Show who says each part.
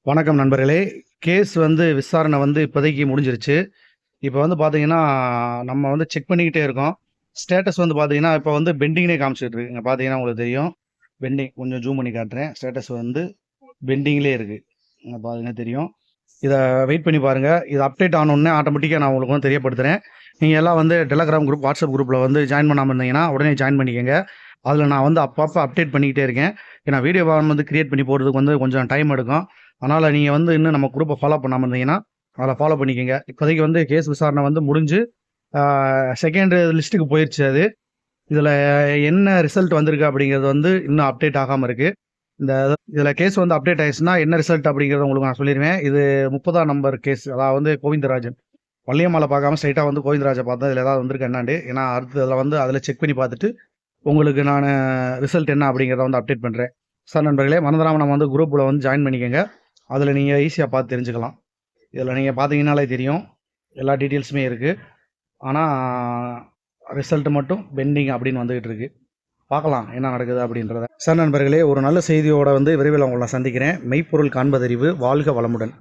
Speaker 1: வணக்கம் நண்பர்களே. கேஸ் விசாரணை இப்போதைக்கு முடிஞ்சிருச்சு. இப்போ பார்த்தீங்கன்னா, நம்ம செக் பண்ணிக்கிட்டே இருக்கோம். ஸ்டேட்டஸ் பார்த்தீங்கன்னா, இப்போ பெண்டிங்னே காமிச்சிட்டு இருக்கு. இங்க பார்த்தீங்கன்னா உங்களுக்கு தெரியும். பெண்டிங் கொஞ்சம் ஜூம் பண்ணி காட்டுறேன். ஸ்டேட்டஸ் பெண்டிங்லேயே இருக்கு. இங்க பார்த்தீங்கன்னா தெரியும். இத வெயிட் பண்ணி பாருங்க. இது அப்டேட் ஆனோனே ஆட்டோமேட்டிக்கா நான் உங்களுக்கு தெரியப்படுத்துறேன். நீங்க எல்லாம் டெலகிராம் குரூப், வாட்ஸ்அப் குரூப்ல ஜாயின் பண்ணாம இருந்தீங்கன்னா, உடனே ஜாயின் பண்ணிக்கங்க. அதில நான் அப்பப்ப அப்டேட் பண்ணிக்கிட்டே இருக்கேன். ஏன்னா வீடியோ கிரியேட் பண்ணி போடுறதுக்கு கொஞ்சம் டைம் எடுக்கும். அதனால நீங்க இன்னும் நம்ம குரூப்பை ஃபாலோ பண்ணாம இருந்தீங்கன்னா, அதில் ஃபாலோ பண்ணிக்கங்க. இப்போதைக்கு கேஸ் விசாரணை முடிஞ்சு செகண்ட் லிஸ்ட்டுக்கு போயிருச்சு அது. இதில் என்ன ரிசல்ட் வந்திருக்கு அப்படிங்கிறது இன்னும் அப்டேட் ஆகாமல் இருக்கு. இந்த இதில் கேஸ் அப்டேட் ஆயிடுச்சுன்னா என்ன ரிசல்ட் அப்படிங்கிறத உங்களுக்கு நான் சொல்லிடுவேன். இது 30ஆம் நம்பர் கேஸ். அதாவது கோவிந்தராஜன். வள்ளியம்மாளை பார்க்காம ஸ்ட்ரைட்டாக கோவிந்தராஜை பார்த்தா இதில் ஏதாவது வந்திருக்கு என்னாண்டு. ஏன்னா அடுத்து அதில் அதில் செக் பண்ணி பார்த்துட்டு உங்களுக்கு நான் ரிசல்ட் என்ன அப்படிங்கிறத அப்டேட் பண்ணுறேன். சார் நண்பர்களே, மறந்துடாமல் நம்ம குரூப்பில் ஜாயின் பண்ணிக்கோங்க. அதில் நீங்கள் ஈஸியாக பார்த்து தெரிஞ்சுக்கலாம். இதில் நீங்கள் பார்த்தீங்கன்னாலே தெரியும், எல்லா டீட்டெயில்ஸுமே இருக்குது. ஆனால் ரிசல்ட் மட்டும் பெண்டிங் அப்படின்னு வந்துகிட்டு இருக்கு. பார்க்கலாம் என்ன நடக்குது அப்படின்றத. சார் நண்பர்களே, ஒரு நல்ல செய்தியோட விரைவில் உங்களை சந்திக்கிறேன். மெய்ப்பொருள் காண்பதறிவு. வாழ்க வளமுடன்.